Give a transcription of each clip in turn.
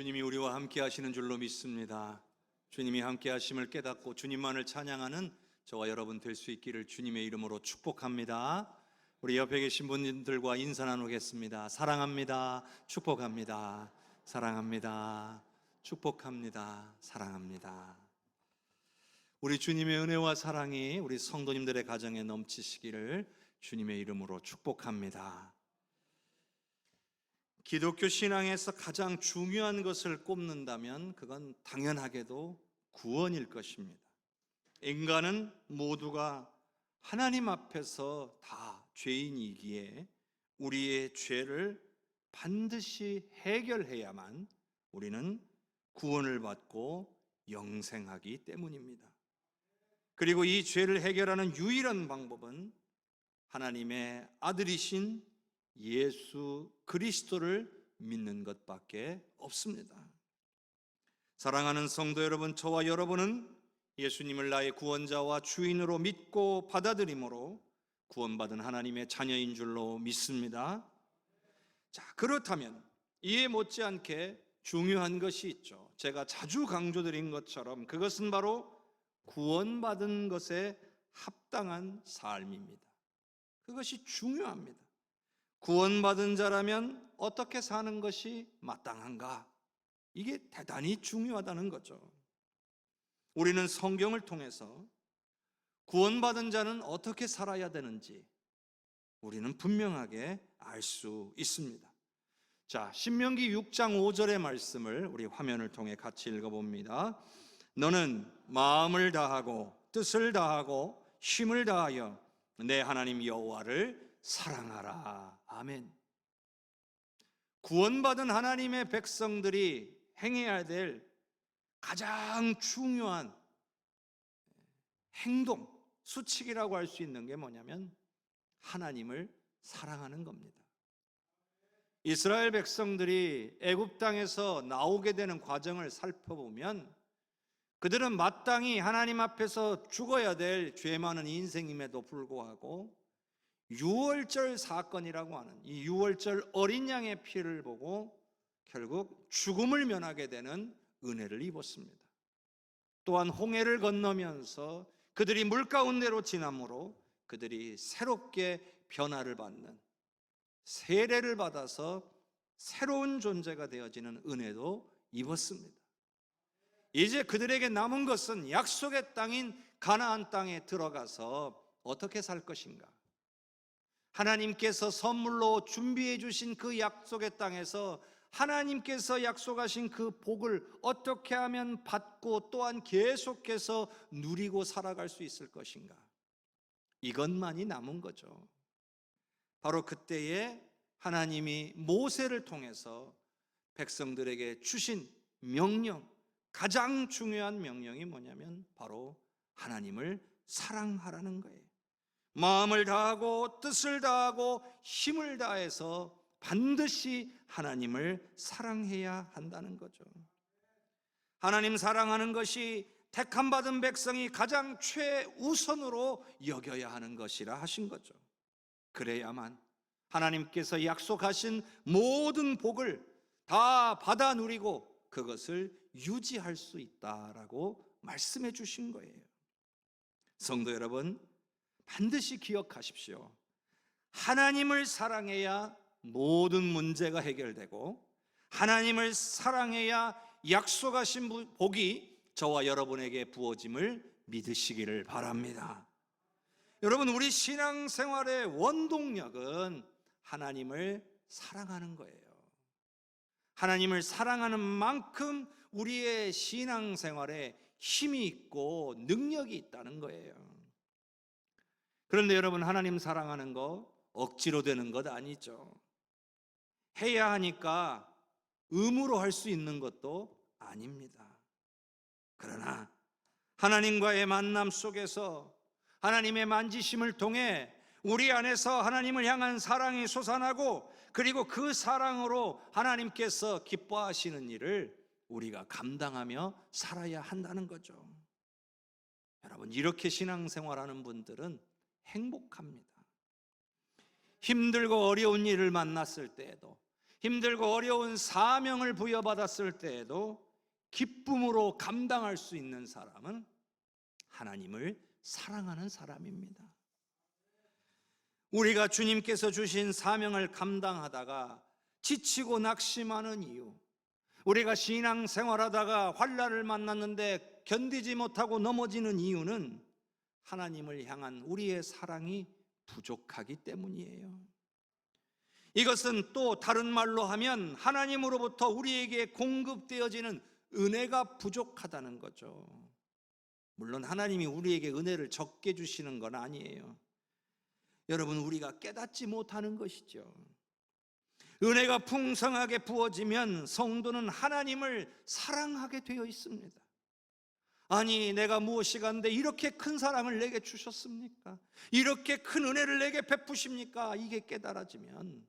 주님이 우리와 함께 하시는 줄로 믿습니다. 주님이 함께 하심을 깨닫고 주님만을 찬양하는 저와 여러분 될 수 있기를 주님의 이름으로 축복합니다. 우리 옆에 계신 분들과 인사 나누겠습니다. 사랑합니다. 축복합니다. 사랑합니다. 축복합니다. 사랑합니다. 우리 주님의 은혜와 사랑이 우리 성도님들의 가정에 넘치시기를 주님의 이름으로 축복합니다. 기독교 신앙에서 가장 중요한 것을 꼽는다면 그건 당연하게도 구원일 것입니다. 인간은 모두가 하나님 앞에서 다 죄인이기에 우리의 죄를 반드시 해결해야만 우리는 구원을 받고 영생하기 때문입니다. 그리고 이 죄를 해결하는 유일한 방법은 하나님의 아들이신 예수 그리스도를 믿는 것밖에 없습니다. 사랑하는 성도 여러분, 저와 여러분은 예수님을 나의 구원자와 주인으로 믿고 받아들임으로 구원받은 하나님의 자녀인 줄로 믿습니다. 자, 그렇다면 이에 못지않게 중요한 것이 있죠. 제가 자주 강조드린 것처럼 그것은 바로 구원받은 것에 합당한 삶입니다. 그것이 중요합니다. 구원받은 자라면 어떻게 사는 것이 마땅한가? 이게 대단히 중요하다는 거죠. 우리는 성경을 통해서 구원받은 자는 어떻게 살아야 되는지 우리는 분명하게 알 수 있습니다. 자, 신명기 6장 5절의 말씀을 우리 화면을 통해 같이 읽어봅니다. 너는 마음을 다하고 뜻을 다하고 힘을 다하여 내 하나님 여호와를 사랑하라. 아멘. 구원받은 하나님의 백성들이 행해야 될 가장 중요한 행동, 수칙이라고 할 수 있는 게 뭐냐면 하나님을 사랑하는 겁니다. 이스라엘 백성들이 애굽 땅에서 나오게 되는 과정을 살펴보면 그들은 마땅히 하나님 앞에서 죽어야 될 죄 많은 인생임에도 불구하고 유월절 사건이라고 하는 이 유월절 어린 양의 피를 보고 결국 죽음을 면하게 되는 은혜를 입었습니다. 또한 홍해를 건너면서 그들이 물 가운데로 지남으로 그들이 새롭게 변화를 받는, 세례를 받아서 새로운 존재가 되어지는 은혜도 입었습니다. 이제 그들에게 남은 것은 약속의 땅인 가나안 땅에 들어가서 어떻게 살 것인가? 하나님께서 선물로 준비해 주신 그 약속의 땅에서 하나님께서 약속하신 그 복을 어떻게 하면 받고 또한 계속해서 누리고 살아갈 수 있을 것인가? 이것만이 남은 거죠. 바로 그때에 하나님이 모세를 통해서 백성들에게 주신 명령, 가장 중요한 명령이 뭐냐면 바로 하나님을 사랑하라는 거예요. 마음을 다하고 뜻을 다하고 힘을 다해서 반드시 하나님을 사랑해야 한다는 거죠. 하나님 사랑하는 것이 택함받은 백성이 가장 최우선으로 여겨야 하는 것이라 하신 거죠. 그래야만 하나님께서 약속하신 모든 복을 다 받아 누리고 그것을 유지할 수 있다라고 말씀해 주신 거예요. 성도 여러분, 반드시 기억하십시오. 하나님을 사랑해야 모든 문제가 해결되고 하나님을 사랑해야 약속하신 복이 저와 여러분에게 부어짐을 믿으시기를 바랍니다. 여러분, 우리 신앙생활의 원동력은 하나님을 사랑하는 거예요. 하나님을 사랑하는 만큼 우리의 신앙생활에 힘이 있고 능력이 있다는 거예요. 그런데 여러분, 하나님 사랑하는 거 억지로 되는 것 아니죠. 해야 하니까 의무로 할 수 있는 것도 아닙니다. 그러나 하나님과의 만남 속에서 하나님의 만지심을 통해 우리 안에서 하나님을 향한 사랑이 솟아나고 그리고 그 사랑으로 하나님께서 기뻐하시는 일을 우리가 감당하며 살아야 한다는 거죠. 여러분, 이렇게 신앙생활하는 분들은 행복합니다. 힘들고 어려운 일을 만났을 때에도, 힘들고 어려운 사명을 부여받았을 때에도 기쁨으로 감당할 수 있는 사람은 하나님을 사랑하는 사람입니다. 우리가 주님께서 주신 사명을 감당하다가 지치고 낙심하는 이유, 우리가 신앙생활하다가 환난을 만났는데 견디지 못하고 넘어지는 이유는 하나님을 향한 우리의 사랑이 부족하기 때문이에요. 이것은 또 다른 말로 하면 하나님으로부터 우리에게 공급되어지는 은혜가 부족하다는 거죠. 물론 하나님이 우리에게 은혜를 적게 주시는 건 아니에요. 여러분, 우리가 깨닫지 못하는 것이죠. 은혜가 풍성하게 부어지면 성도는 하나님을 사랑하게 되어 있습니다. 아니, 내가 무엇이간데 이렇게 큰 사랑을 내게 주셨습니까? 이렇게 큰 은혜를 내게 베푸십니까? 이게 깨달아지면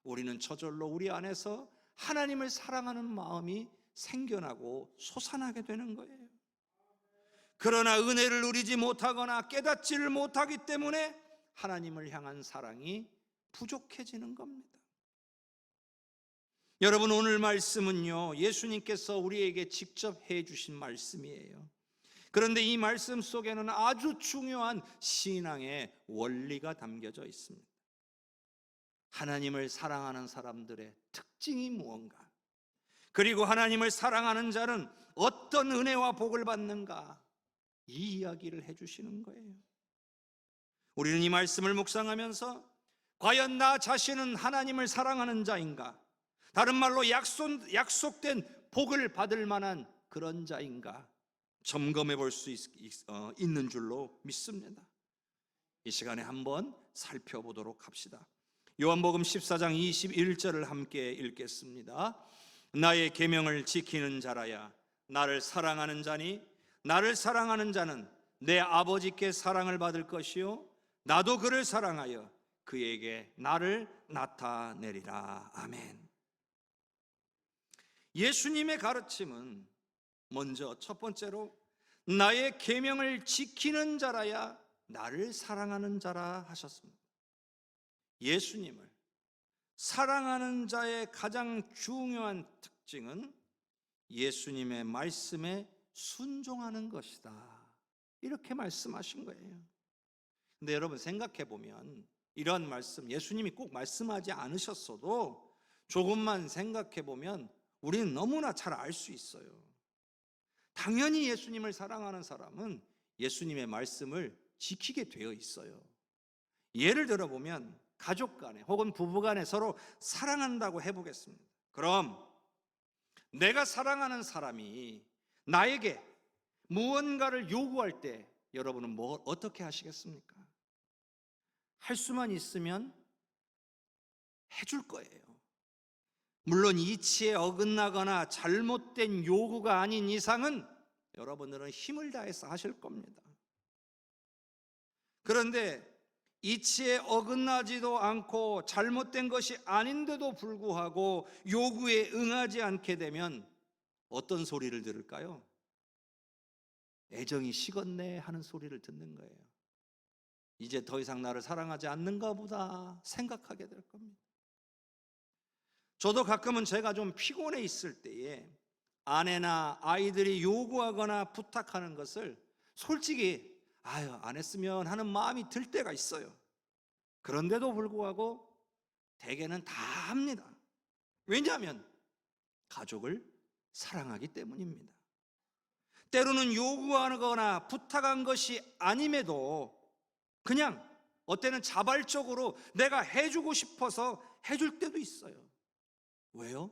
우리는 저절로 우리 안에서 하나님을 사랑하는 마음이 생겨나고 솟아나게 되는 거예요. 그러나 은혜를 누리지 못하거나 깨닫지를 못하기 때문에 하나님을 향한 사랑이 부족해지는 겁니다. 여러분, 오늘 말씀은요, 예수님께서 우리에게 직접 해주신 말씀이에요. 그런데 이 말씀 속에는 아주 중요한 신앙의 원리가 담겨져 있습니다. 하나님을 사랑하는 사람들의 특징이 무언가, 그리고 하나님을 사랑하는 자는 어떤 은혜와 복을 받는가, 이 이야기를 해주시는 거예요. 우리는 이 말씀을 묵상하면서 과연 나 자신은 하나님을 사랑하는 자인가? 다른 말로 약속된 복을 받을 만한 그런 자인가? 점검해 볼 수 있는 줄로 믿습니다. 이 시간에 한번 살펴보도록 합시다. 요한복음 14장 21절을 함께 읽겠습니다. 나의 계명을 지키는 자라야 나를 사랑하는 자니 나를 사랑하는 자는 내 아버지께 사랑을 받을 것이요 나도 그를 사랑하여 그에게 나를 나타내리라. 아멘. 예수님의 가르침은 먼저 첫 번째로 나의 계명을 지키는 자라야 나를 사랑하는 자라 하셨습니다. 예수님을 사랑하는 자의 가장 중요한 특징은 예수님의 말씀에 순종하는 것이다, 이렇게 말씀하신 거예요. 근데 여러분, 생각해 보면 이런 말씀, 예수님이 꼭 말씀하지 않으셨어도 조금만 생각해 보면 우리는 너무나 잘 알 수 있어요. 당연히 예수님을 사랑하는 사람은 예수님의 말씀을 지키게 되어 있어요. 예를 들어 보면 가족 간에 혹은 부부 간에 서로 사랑한다고 해보겠습니다. 그럼 내가 사랑하는 사람이 나에게 무언가를 요구할 때 여러분은 어떻게 하시겠습니까? 할 수만 있으면 해줄 거예요. 물론 이치에 어긋나거나 잘못된 요구가 아닌 이상은 여러분들은 힘을 다해서 하실 겁니다. 그런데 이치에 어긋나지도 않고 잘못된 것이 아닌데도 불구하고 요구에 응하지 않게 되면 어떤 소리를 들을까요? 애정이 식었네 하는 소리를 듣는 거예요. 이제 더 이상 나를 사랑하지 않는가 보다 생각하게 될 겁니다. 저도 가끔은 제가 좀 피곤해 있을 때에 아내나 아이들이 요구하거나 부탁하는 것을 솔직히 안 했으면 하는 마음이 들 때가 있어요. 그런데도 불구하고 대개는 다 합니다. 왜냐하면 가족을 사랑하기 때문입니다. 때로는 요구하거나 부탁한 것이 아님에도 그냥 어때는 자발적으로 내가 해주고 싶어서 해줄 때도 있어요. 왜요?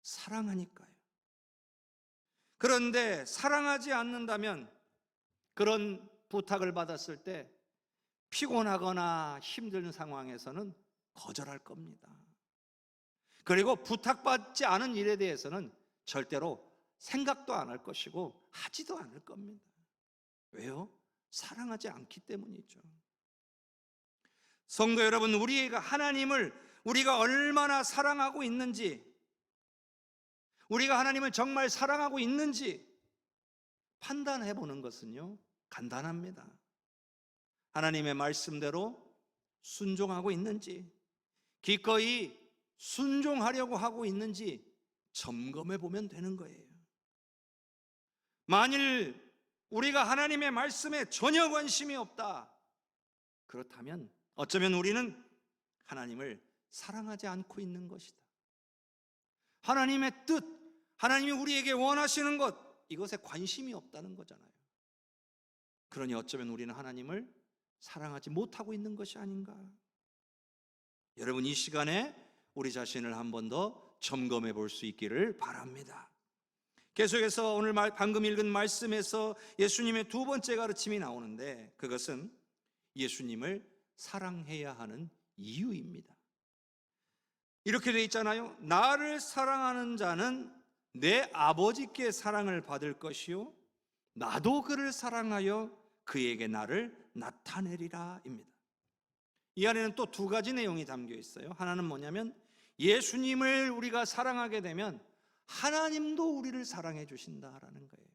사랑하니까요. 그런데 사랑하지 않는다면 그런 부탁을 받았을 때 피곤하거나 힘든 상황에서는 거절할 겁니다. 그리고 부탁받지 않은 일에 대해서는 절대로 생각도 안 할 것이고 하지도 않을 겁니다. 왜요? 사랑하지 않기 때문이죠. 성도 여러분, 우리가 하나님을 우리가 얼마나 사랑하고 있는지, 우리가 하나님을 정말 사랑하고 있는지 판단해 보는 것은요, 간단합니다. 하나님의 말씀대로 순종하고 있는지, 기꺼이 순종하려고 하고 있는지 점검해 보면 되는 거예요. 만일 우리가 하나님의 말씀에 전혀 관심이 없다, 그렇다면 어쩌면 우리는 하나님을 사랑하지 않고 있는 것이다. 하나님의 뜻, 하나님이 우리에게 원하시는 것, 이것에 관심이 없다는 거잖아요. 그러니 어쩌면 우리는 하나님을 사랑하지 못하고 있는 것이 아닌가. 여러분, 이 시간에 우리 자신을 한 번 더 점검해 볼 수 있기를 바랍니다. 계속해서 오늘 방금 읽은 말씀에서 예수님의 두 번째 가르침이 나오는데, 그것은 예수님을 사랑해야 하는 이유입니다. 이렇게 돼 있잖아요. 나를 사랑하는 자는 내 아버지께 사랑을 받을 것이요 나도 그를 사랑하여 그에게 나를 나타내리라 입니다. 이 안에는 또 두 가지 내용이 담겨 있어요. 하나는 뭐냐면, 예수님을 우리가 사랑하게 되면 하나님도 우리를 사랑해 주신다라는 거예요.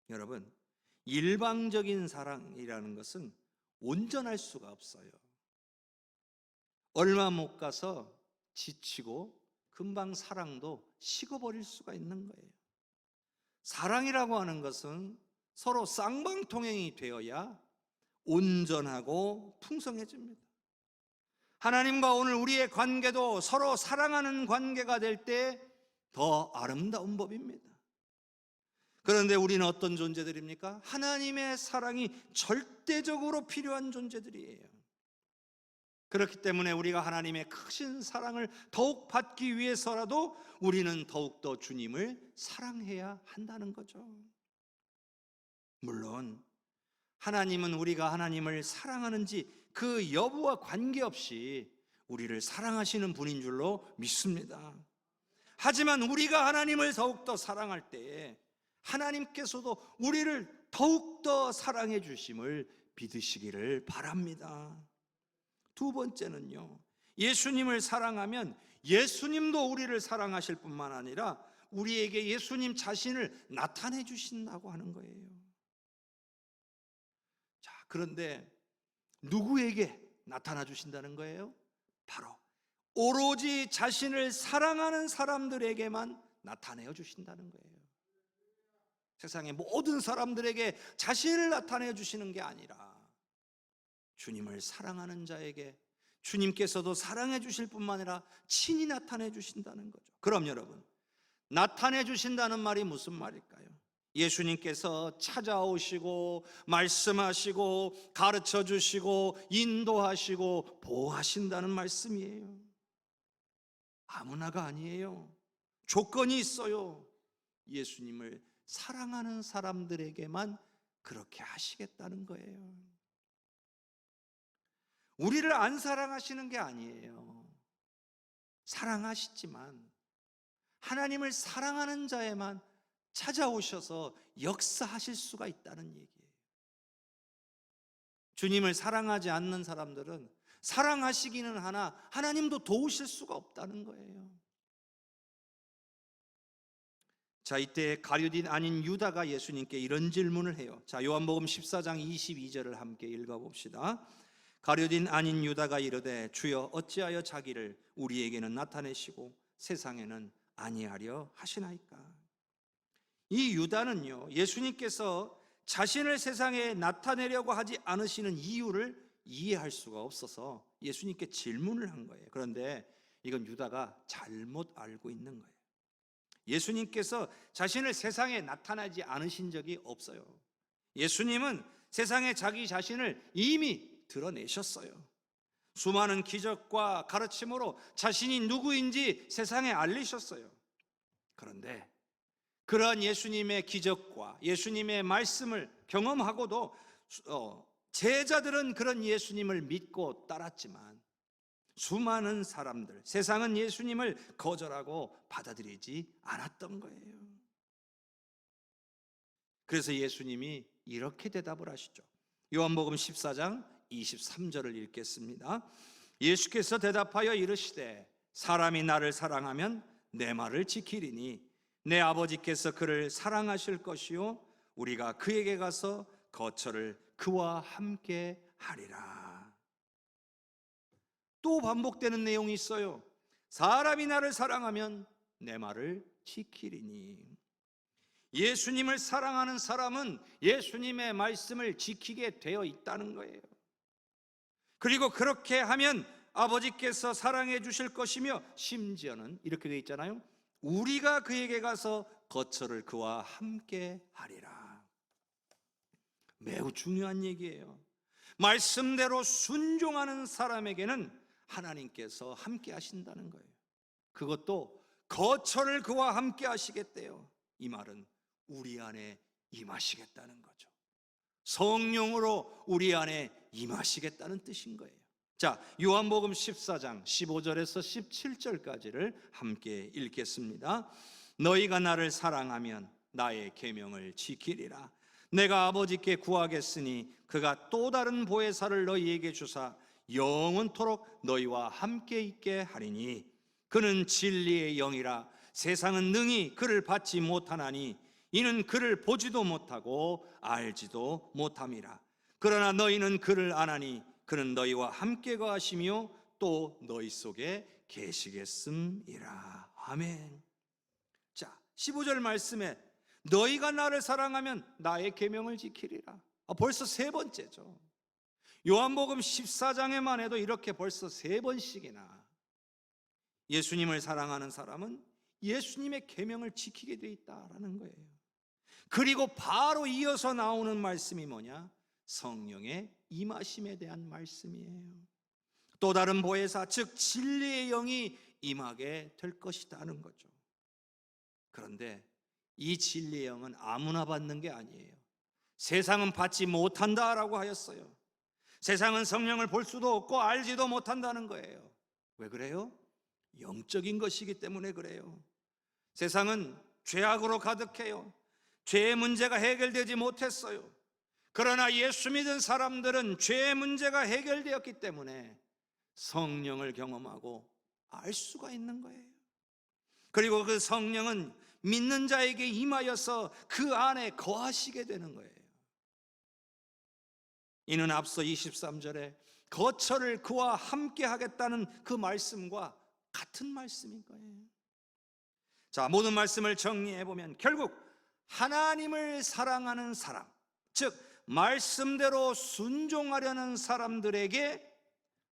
여러분, 일방적인 사랑이라는 것은 온전할 수가 없어요. 얼마 못 가서 지치고 금방 사랑도 식어버릴 수가 있는 거예요. 사랑이라고 하는 것은 서로 쌍방통행이 되어야 온전하고 풍성해집니다. 하나님과 오늘 우리의 관계도 서로 사랑하는 관계가 될 때 더 아름다운 법입니다. 그런데 우리는 어떤 존재들입니까? 하나님의 사랑이 절대적으로 필요한 존재들이에요. 그렇기 때문에 우리가 하나님의 크신 사랑을 더욱 받기 위해서라도 우리는 더욱더 주님을 사랑해야 한다는 거죠. 물론 하나님은 우리가 하나님을 사랑하는지 그 여부와 관계없이 우리를 사랑하시는 분인 줄로 믿습니다. 하지만 우리가 하나님을 더욱더 사랑할 때에 하나님께서도 우리를 더욱더 사랑해 주심을 믿으시기를 바랍니다. 두 번째는요, 예수님을 사랑하면 예수님도 우리를 사랑하실 뿐만 아니라 우리에게 예수님 자신을 나타내 주신다고 하는 거예요. 자, 그런데 누구에게 나타나 주신다는 거예요? 바로 오로지 자신을 사랑하는 사람들에게만 나타내어 주신다는 거예요. 세상의 모든 사람들에게 자신을 나타내어 주시는 게 아니라 주님을 사랑하는 자에게 주님께서도 사랑해 주실 뿐만 아니라 친히 나타내 주신다는 거죠. 그럼 여러분, 나타내 주신다는 말이 무슨 말일까요? 예수님께서 찾아오시고 말씀하시고 가르쳐 주시고 인도하시고 보호하신다는 말씀이에요. 아무나가 아니에요. 조건이 있어요. 예수님을 사랑하는 사람들에게만 그렇게 하시겠다는 거예요. 우리를 안 사랑하시는 게 아니에요. 사랑하시지만 하나님을 사랑하는 자에만 찾아오셔서 역사하실 수가 있다는 얘기예요. 주님을 사랑하지 않는 사람들은 사랑하시기는 하나 하나님도 도우실 수가 없다는 거예요. 자, 이때 가룟 아닌 유다가 예수님께 이런 질문을 해요. 자, 요한복음 14장 22절을 함께 읽어봅시다. 가룟 아닌 유다가 이르되 주여 어찌하여 자기를 우리에게는 나타내시고 세상에는 아니하려 하시나이까. 이 유다는요, 예수님께서 자신을 세상에 나타내려고 하지 않으시는 이유를 이해할 수가 없어서 예수님께 질문을 한 거예요. 그런데 이건 유다가 잘못 알고 있는 거예요. 예수님께서 자신을 세상에 나타나지 않으신 적이 없어요. 예수님은 세상에 자기 자신을 이미 드러내셨어요. 수많은 기적과 가르침으로 자신이 누구인지 세상에 알리셨어요. 그런데 그러한 예수님의 기적과 예수님의 말씀을 경험하고도 제자들은 그런 예수님을 믿고 따랐지만 수많은 사람들, 세상은 예수님을 거절하고 받아들이지 않았던 거예요. 그래서 예수님이 이렇게 대답을 하시죠. 요한복음 14장 23절을 읽겠습니다. 예수께서 대답하여 이르시되 사람이 나를 사랑하면 내 말을 지키리니 내 아버지께서 그를 사랑하실 것이요 우리가 그에게 가서 거처를 그와 함께 하리라. 또 반복되는 내용이 있어요. 사람이 나를 사랑하면 내 말을 지키리니. 예수님을 사랑하는 사람은 예수님의 말씀을 지키게 되어 있다는 거예요. 그리고 그렇게 하면 아버지께서 사랑해 주실 것이며, 심지어는 이렇게 되어 있잖아요. 우리가 그에게 가서 거처를 그와 함께 하리라. 매우 중요한 얘기예요. 말씀대로 순종하는 사람에게는 하나님께서 함께 하신다는 거예요. 그것도 거처를 그와 함께 하시겠대요. 이 말은 우리 안에 임하시겠다는 거죠. 성령으로 우리 안에 임하시겠다는 뜻인 거예요. 자, 요한복음 14장 15절에서 17절까지를 함께 읽겠습니다. 너희가 나를 사랑하면 나의 계명을 지키리라. 내가 아버지께 구하겠으니 그가 또 다른 보혜사를 너희에게 주사 영원토록 너희와 함께 있게 하리니, 그는 진리의 영이라. 세상은 능히 그를 받지 못하나니 이는 그를 보지도 못하고 알지도 못함이라. 그러나 너희는 그를 아나니 그는 너희와 함께 거하시며 또 너희 속에 계시겠음이라. 아멘. 자, 15절 말씀에 너희가 나를 사랑하면 나의 계명을 지키리라. 벌써 세 번째죠. 요한복음 14장에만 해도 이렇게 벌써 세 번씩이나 예수님을 사랑하는 사람은 예수님의 계명을 지키게 돼 있다라는 거예요. 그리고 바로 이어서 나오는 말씀이 뭐냐? 성령의 임하심에 대한 말씀이에요. 또 다른 보혜사, 즉 진리의 영이 임하게 될 것이라는 거죠. 그런데 이 진리의 영은 아무나 받는 게 아니에요. 세상은 받지 못한다라고 하였어요. 세상은 성령을 볼 수도 없고 알지도 못한다는 거예요. 왜 그래요? 영적인 것이기 때문에 그래요. 세상은 죄악으로 가득해요. 죄의 문제가 해결되지 못했어요. 그러나 예수 믿은 사람들은 죄의 문제가 해결되었기 때문에 성령을 경험하고 알 수가 있는 거예요. 그리고 그 성령은 믿는 자에게 임하여서 그 안에 거하시게 되는 거예요. 이는 앞서 23절에 거처를 그와 함께 하겠다는 그 말씀과 같은 말씀인 거예요. 자, 모든 말씀을 정리해 보면 결국 하나님을 사랑하는 사람, 즉 말씀대로 순종하려는 사람들에게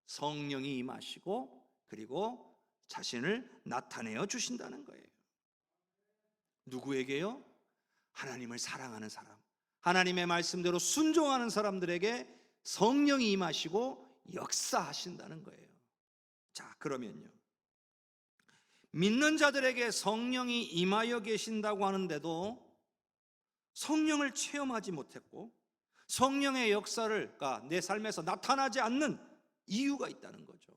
성령이 임하시고 그리고 자신을 나타내어 주신다는 거예요. 누구에게요? 하나님을 사랑하는 사람, 하나님의 말씀대로 순종하는 사람들에게 성령이 임하시고 역사하신다는 거예요. 자, 그러면요, 믿는 자들에게 성령이 임하여 계신다고 하는데도 성령을 체험하지 못했고 성령의 역사를 내 삶에서 나타나지 않는 이유가 있다는 거죠.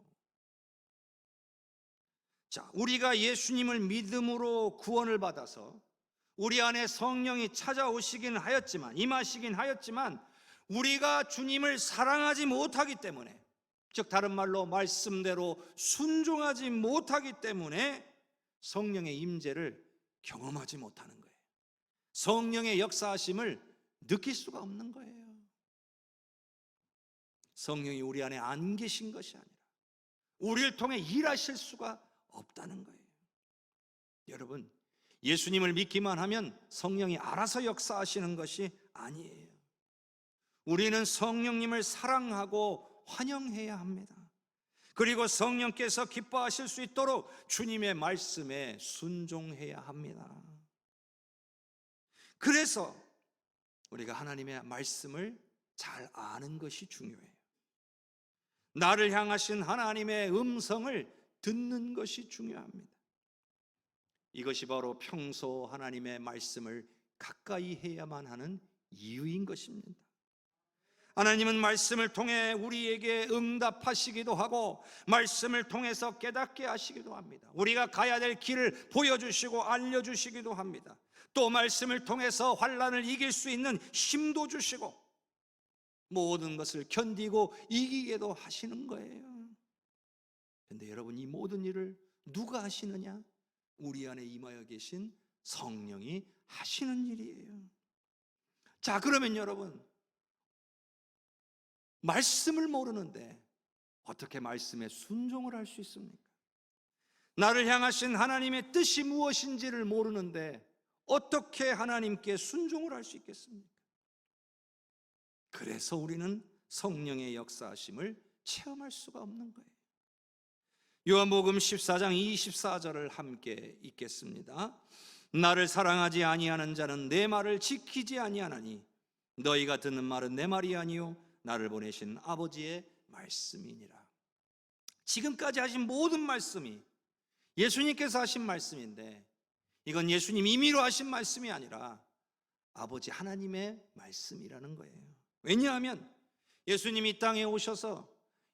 자, 우리가 예수님을 믿음으로 구원을 받아서 우리 안에 성령이 찾아오시긴 하였지만, 임하시긴 하였지만 우리가 주님을 사랑하지 못하기 때문에, 즉 다른 말로 말씀대로 순종하지 못하기 때문에 성령의 임재를 경험하지 못하는 거예요. 성령의 역사하심을 느낄 수가 없는 거예요. 성령이 우리 안에 안 계신 것이 아니라 우리를 통해 일하실 수가 없다는 거예요. 여러분, 예수님을 믿기만 하면 성령이 알아서 역사하시는 것이 아니에요. 우리는 성령님을 사랑하고 환영해야 합니다. 그리고 성령께서 기뻐하실 수 있도록 주님의 말씀에 순종해야 합니다. 그래서 우리가 하나님의 말씀을 잘 아는 것이 중요해요. 나를 향하신 하나님의 음성을 듣는 것이 중요합니다. 이것이 바로 평소 하나님의 말씀을 가까이 해야만 하는 이유인 것입니다. 하나님은 말씀을 통해 우리에게 응답하시기도 하고 말씀을 통해서 깨닫게 하시기도 합니다. 우리가 가야 될 길을 보여주시고 알려주시기도 합니다. 또 말씀을 통해서 환난을 이길 수 있는 힘도 주시고 모든 것을 견디고 이기게도 하시는 거예요. 그런데 여러분, 이 모든 일을 누가 하시느냐? 우리 안에 임하여 계신 성령이 하시는 일이에요. 자, 그러면 여러분, 말씀을 모르는데 어떻게 말씀에 순종을 할 수 있습니까? 나를 향하신 하나님의 뜻이 무엇인지를 모르는데 어떻게 하나님께 순종을 할 수 있겠습니까? 그래서 우리는 성령의 역사하심을 체험할 수가 없는 거예요. 요한복음 14장 24절을 함께 읽겠습니다. 나를 사랑하지 아니하는 자는 내 말을 지키지 아니하나니 너희가 듣는 말은 내 말이 아니요 나를 보내신 아버지의 말씀이니라. 지금까지 하신 모든 말씀이 예수님께서 하신 말씀인데 이건 예수님 임의로 하신 말씀이 아니라 아버지 하나님의 말씀이라는 거예요. 왜냐하면 예수님이 이 땅에 오셔서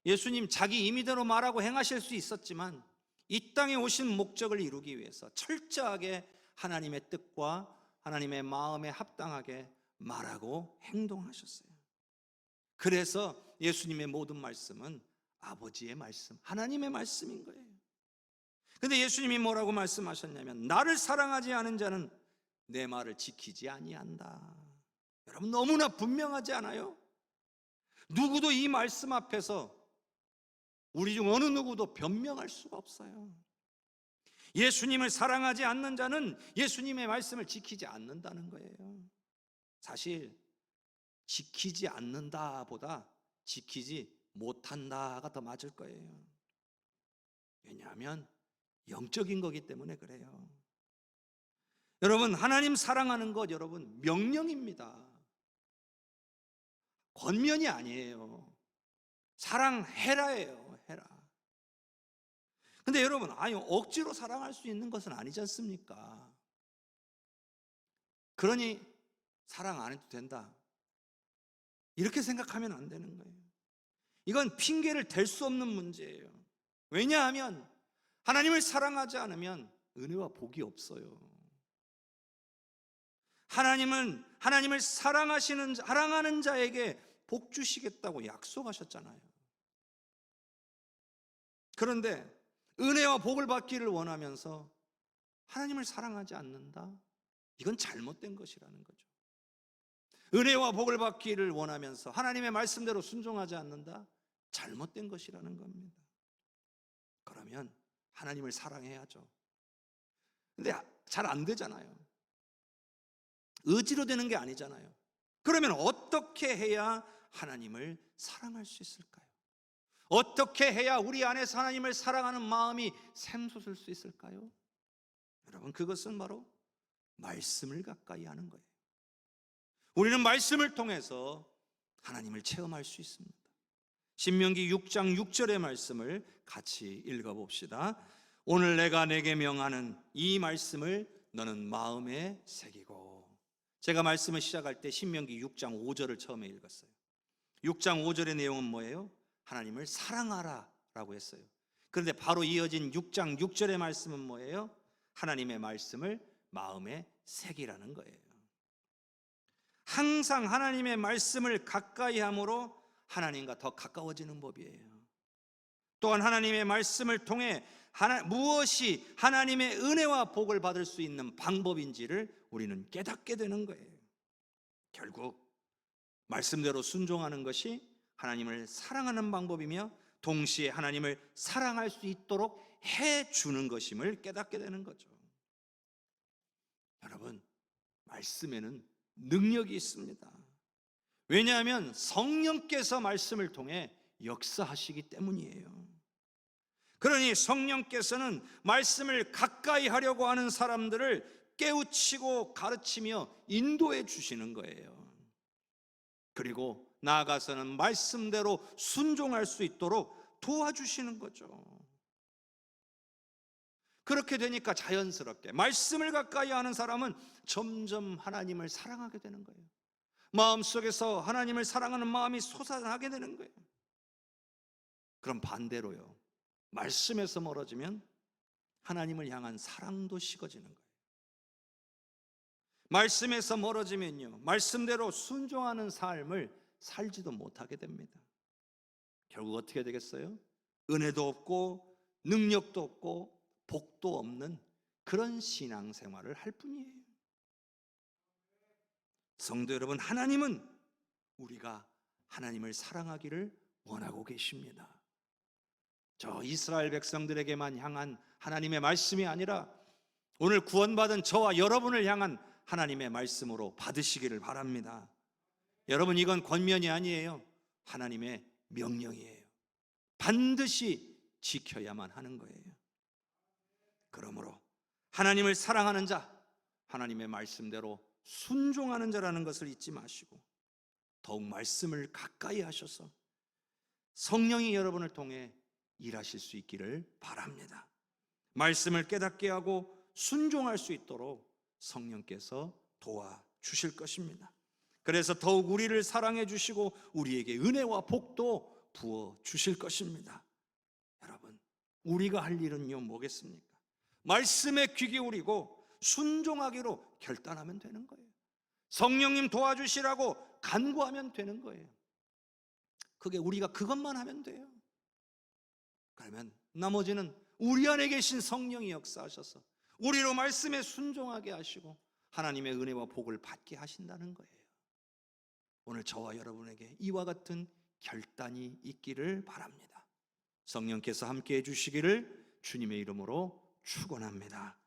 예수님 자기 임의대로 말하고 행하실 수 있었지만 이 땅에 오신 목적을 이루기 위해서 철저하게 하나님의 뜻과 하나님의 마음에 합당하게 말하고 행동하셨어요. 그래서 예수님의 모든 말씀은 아버지의 말씀, 하나님의 말씀인 거예요. 근데 예수님이 뭐라고 말씀하셨냐면 나를 사랑하지 않은 자는 내 말을 지키지 아니한다. 여러분 너무나 분명하지 않아요? 누구도 이 말씀 앞에서 우리 중 어느 누구도 변명할 수가 없어요. 예수님을 사랑하지 않는 자는 예수님의 말씀을 지키지 않는다는 거예요. 사실 지키지 않는다보다 지키지 못한다가 더 맞을 거예요. 왜냐하면 영적인 거기 때문에 그래요. 여러분 하나님 사랑하는 것 여러분 명령입니다. 권면이 아니에요. 사랑해라예요. 해라. 근데 여러분 억지로 사랑할 수 있는 것은 아니지 않습니까? 그러니 사랑 안 해도 된다 이렇게 생각하면 안 되는 거예요. 이건 핑계를 댈 수 없는 문제예요. 왜냐하면 하나님을 사랑하지 않으면 은혜와 복이 없어요. 하나님을 사랑하는 자에게 복 주시겠다고 약속하셨잖아요. 그런데 은혜와 복을 받기를 원하면서 하나님을 사랑하지 않는다? 이건 잘못된 것이라는 거죠. 은혜와 복을 받기를 원하면서 하나님의 말씀대로 순종하지 않는다? 잘못된 것이라는 겁니다. 그러면 하나님을 사랑해야죠. 근데 잘 안 되잖아요. 의지로 되는 게 아니잖아요. 그러면 어떻게 해야 하나님을 사랑할 수 있을까요? 어떻게 해야 우리 안에서 하나님을 사랑하는 마음이 샘솟을 수 있을까요? 여러분 그것은 바로 말씀을 가까이 하는 거예요. 우리는 말씀을 통해서 하나님을 체험할 수 있습니다. 신명기 6장 6절의 말씀을 같이 읽어봅시다. 오늘 내가 내게 명하는 이 말씀을 너는 마음에 새기고. 제가 말씀을 시작할 때 신명기 6장 5절을 처음에 읽었어요. 6장 5절의 내용은 뭐예요? 하나님을 사랑하라 라고 했어요. 그런데 바로 이어진 6장 6절의 말씀은 뭐예요? 하나님의 말씀을 마음에 새기라는 거예요. 항상 하나님의 말씀을 가까이 함으로 하나님과 더 가까워지는 법이에요. 또한 하나님의 말씀을 통해 무엇이 하나님의 은혜와 복을 받을 수 있는 방법인지를 우리는 깨닫게 되는 거예요. 결국 말씀대로 순종하는 것이 하나님을 사랑하는 방법이며 동시에 하나님을 사랑할 수 있도록 해주는 것임을 깨닫게 되는 거죠. 여러분 말씀에는 능력이 있습니다. 왜냐하면 성령께서 말씀을 통해 역사하시기 때문이에요. 그러니 성령께서는 말씀을 가까이 하려고 하는 사람들을 깨우치고 가르치며 인도해 주시는 거예요. 그리고 나아가서는 말씀대로 순종할 수 있도록 도와주시는 거죠. 그렇게 되니까 자연스럽게 말씀을 가까이 하는 사람은 점점 하나님을 사랑하게 되는 거예요. 마음속에서 하나님을 사랑하는 마음이 솟아나게 되는 거예요. 그럼 반대로요, 말씀에서 멀어지면 하나님을 향한 사랑도 식어지는 거예요. 말씀에서 멀어지면요, 말씀대로 순종하는 삶을 살지도 못하게 됩니다. 결국 어떻게 되겠어요? 은혜도 없고 능력도 없고 복도 없는 그런 신앙생활을 할 뿐이에요. 성도 여러분, 하나님은 우리가 하나님을 사랑하기를 원하고 계십니다. 저 이스라엘 백성들에게만 향한 하나님의 말씀이 아니라 오늘 구원받은 저와 여러분을 향한 하나님의 말씀으로 받으시기를 바랍니다. 여러분, 이건 권면이 아니에요. 하나님의 명령이에요. 반드시 지켜야만 하는 거예요. 그러므로 하나님을 사랑하는 자, 하나님의 말씀대로 순종하는 자라는 것을 잊지 마시고 더욱 말씀을 가까이 하셔서 성령이 여러분을 통해 일하실 수 있기를 바랍니다. 말씀을 깨닫게 하고 순종할 수 있도록 성령께서 도와주실 것입니다. 그래서 더욱 우리를 사랑해 주시고 우리에게 은혜와 복도 부어 주실 것입니다. 여러분, 우리가 할 일은요 뭐겠습니까? 말씀에 귀 기울이고 순종하기로 결단하면 되는 거예요. 성령님 도와주시라고 간구하면 되는 거예요. 그게 우리가 그것만 하면 돼요. 그러면 나머지는 우리 안에 계신 성령이 역사하셔서 우리로 말씀에 순종하게 하시고 하나님의 은혜와 복을 받게 하신다는 거예요. 오늘 저와 여러분에게 이와 같은 결단이 있기를 바랍니다. 성령께서 함께해 주시기를 주님의 이름으로 축원합니다.